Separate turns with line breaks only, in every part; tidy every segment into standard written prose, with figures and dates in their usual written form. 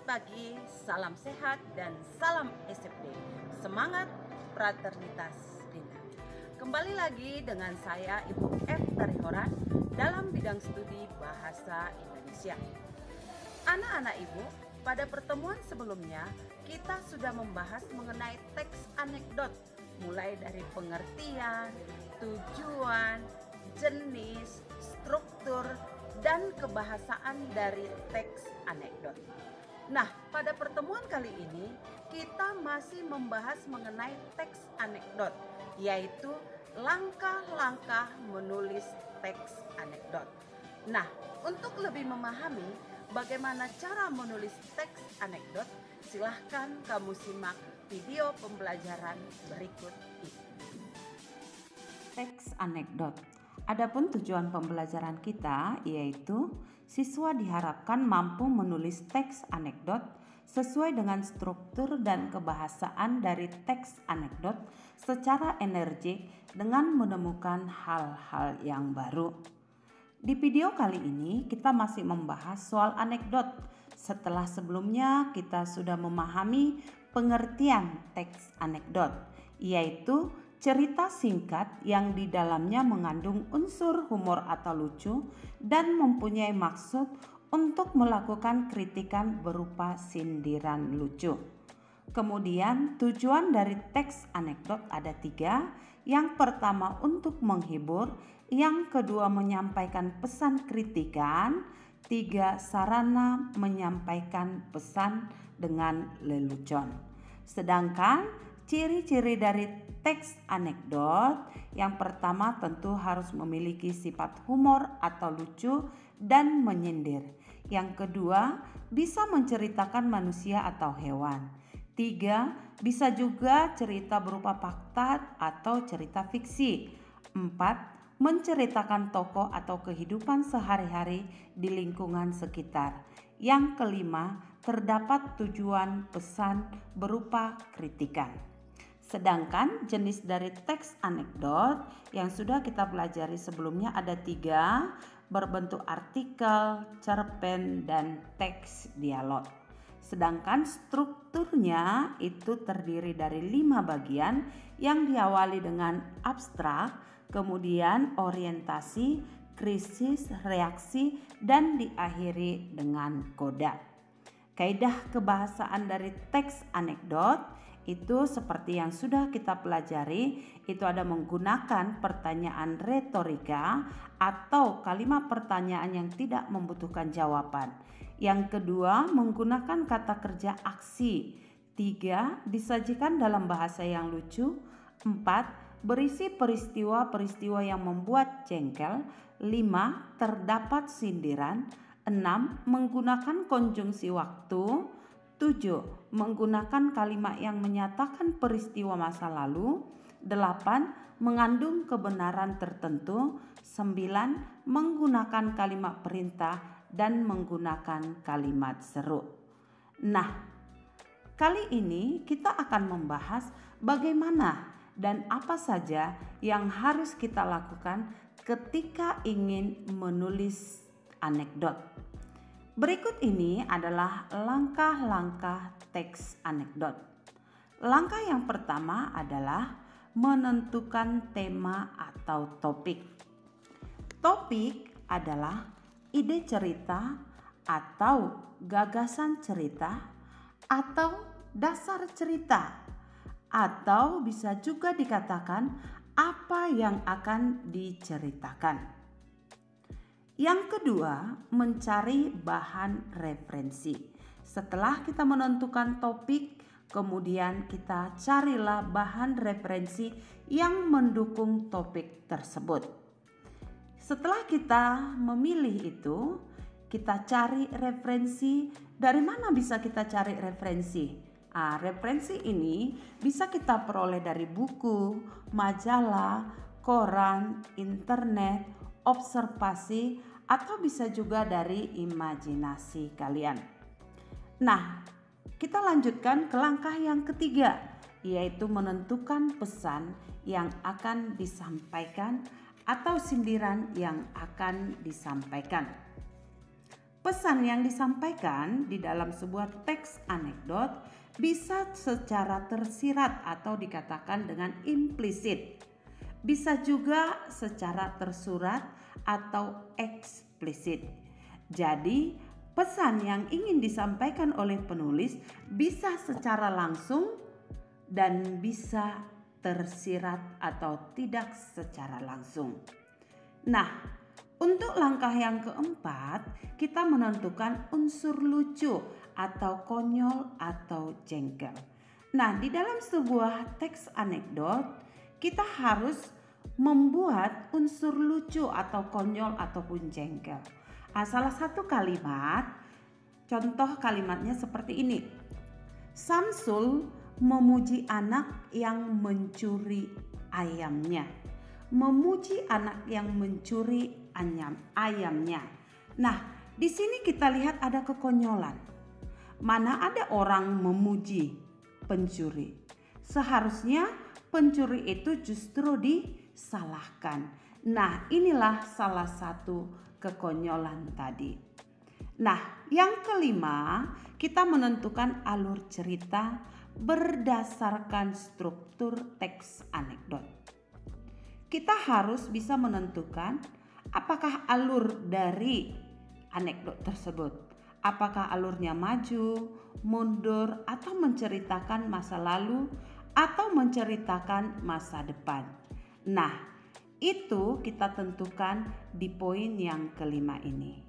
pagi, salam sehat dan salam SFD. Semangat fraternitas Dinda. Kembali lagi dengan saya Ibu F. Tarihoran dalam bidang studi Bahasa Indonesia. Anak-anak Ibu, pada pertemuan sebelumnya kita sudah membahas mengenai teks anekdot, mulai dari pengertian, tujuan, jenis, struktur, dan kebahasaan dari teks anekdot. Nah, pada pertemuan kali ini kita masih membahas mengenai teks anekdot, yaitu langkah-langkah menulis teks anekdot. Nah, untuk lebih memahami bagaimana cara menulis teks anekdot, silahkan kamu simak video pembelajaran berikut ini.
Teks anekdot. Adapun tujuan pembelajaran kita yaitu siswa diharapkan mampu menulis teks anekdot sesuai dengan struktur dan kebahasaan dari teks anekdot secara energik dengan menemukan hal-hal yang baru. Di video kali ini kita masih membahas soal anekdot setelah sebelumnya kita sudah memahami pengertian teks anekdot, yaitu cerita singkat yang di dalamnya mengandung unsur humor atau lucu dan mempunyai maksud untuk melakukan kritikan berupa sindiran lucu. Kemudian tujuan dari teks anekdot ada 3. Yang pertama untuk menghibur, yang kedua menyampaikan pesan kritikan, 3 sarana menyampaikan pesan dengan lelucon. Sedangkan ciri-ciri dari teks anekdot yang pertama tentu harus memiliki sifat humor atau lucu dan menyindir. Yang kedua bisa menceritakan manusia atau hewan. 3 bisa juga cerita berupa fakta atau cerita fiksi. 4 menceritakan tokoh atau kehidupan sehari-hari di lingkungan sekitar. Yang kelima terdapat tujuan pesan berupa kritikan. Sedangkan jenis dari teks anekdot yang sudah kita pelajari sebelumnya ada 3, berbentuk artikel, cerpen, dan teks dialog. Sedangkan strukturnya itu terdiri dari 5 bagian yang diawali dengan abstrak, kemudian orientasi, krisis, reaksi, dan diakhiri dengan koda. Kaidah kebahasaan dari teks anekdot itu seperti yang sudah kita pelajari, itu ada menggunakan pertanyaan retorika atau kalimat pertanyaan yang tidak membutuhkan jawaban. Yang kedua, menggunakan kata kerja aksi. 3, disajikan dalam bahasa yang lucu. 4, berisi peristiwa-peristiwa yang membuat jengkel. 5, terdapat sindiran. 6, menggunakan konjungsi waktu. 7. Menggunakan kalimat yang menyatakan peristiwa masa lalu. 8. Mengandung kebenaran tertentu. 9. Menggunakan kalimat perintah dan menggunakan kalimat seru. Nah, kali ini kita akan membahas bagaimana dan apa saja yang harus kita lakukan ketika ingin menulis anekdot. Berikut ini adalah langkah-langkah teks anekdot. Langkah yang pertama adalah menentukan tema atau topik. Topik adalah ide cerita atau gagasan cerita atau dasar cerita, atau bisa juga dikatakan apa yang akan diceritakan. Yang kedua, mencari bahan referensi. Setelah kita menentukan topik, kemudian kita carilah bahan referensi yang mendukung topik tersebut. Setelah kita memilih itu, kita cari referensi. Dari mana bisa kita cari referensi? Referensi ini bisa kita peroleh dari buku, majalah, koran, internet, observasi, atau bisa juga dari imajinasi kalian. Nah, kita lanjutkan ke langkah yang ketiga, yaitu menentukan pesan yang akan disampaikan atau sindiran yang akan disampaikan. pesan yang disampaikan di dalam sebuah teks anekdot bisa secara tersirat atau dikatakan dengan implisit. Bisa juga secara tersurat atau eksplisit. Jadi, pesan yang ingin disampaikan oleh penulis bisa secara langsung dan bisa tersirat atau tidak secara langsung. Nah, untuk langkah yang keempat, kita menentukan unsur lucu atau konyol atau jengkel. Nah, di dalam sebuah teks anekdot, kita harus membuat unsur lucu atau konyol ataupun jengkel. Salah satu kalimat, contoh kalimatnya seperti ini. Samsul memuji anak yang mencuri ayamnya. Memuji anak yang mencuri ayamnya. Nah, di sini kita lihat ada kekonyolan. Mana ada orang memuji pencuri. Seharusnya pencuri itu justru disalahkan. Nah, inilah salah satu kekonyolan tadi. Nah, yang kelima, kita menentukan alur cerita berdasarkan struktur teks anekdot. Kita harus bisa menentukan apakah alur dari anekdot tersebut. Apakah alurnya maju, mundur, atau menceritakan masa lalu, atau menceritakan masa depan. Nah, itu kita tentukan di poin yang kelima ini.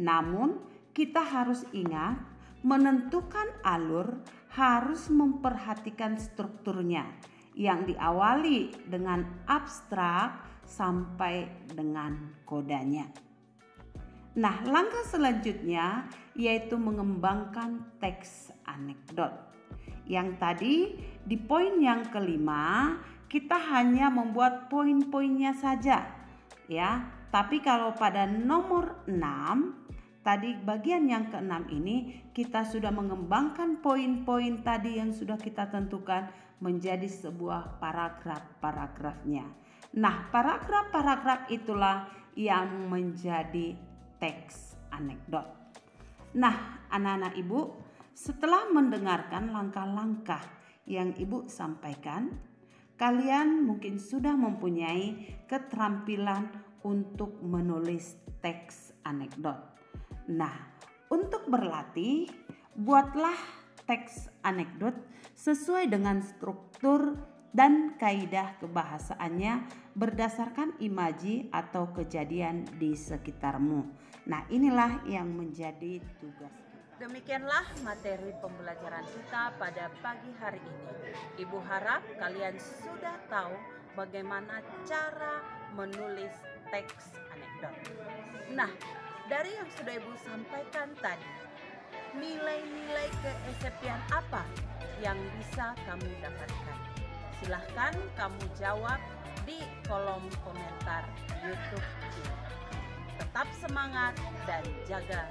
Namun, kita harus ingat menentukan alur harus memperhatikan strukturnya yang diawali dengan abstrak sampai dengan kodanya. Nah, langkah selanjutnya yaitu mengembangkan teks anekdot. Yang tadi di poin yang kelima kita hanya membuat poin-poinnya saja ya. Tapi kalau pada nomor 6 tadi bagian yang ke-6 ini kita sudah mengembangkan poin-poin tadi yang sudah kita tentukan menjadi sebuah paragraf-paragrafnya. Nah, paragraf-paragraf itulah yang menjadi teks anekdot. Nah, anak-anak Ibu, setelah mendengarkan langkah-langkah yang Ibu sampaikan, kalian mungkin sudah mempunyai keterampilan untuk menulis teks anekdot. Nah, untuk berlatih, buatlah teks anekdot sesuai dengan struktur dan kaidah kebahasaannya berdasarkan imaji atau kejadian di sekitarmu. Nah, inilah yang menjadi tugas.
Demikianlah materi pembelajaran kita pada pagi hari ini. Ibu harap kalian sudah tahu bagaimana cara menulis teks anekdot. Nah, dari yang sudah Ibu sampaikan tadi, nilai-nilai keesepian apa yang bisa kamu dapatkan? Silahkan kamu jawab di kolom komentar YouTube ini. Tetap semangat dan jaga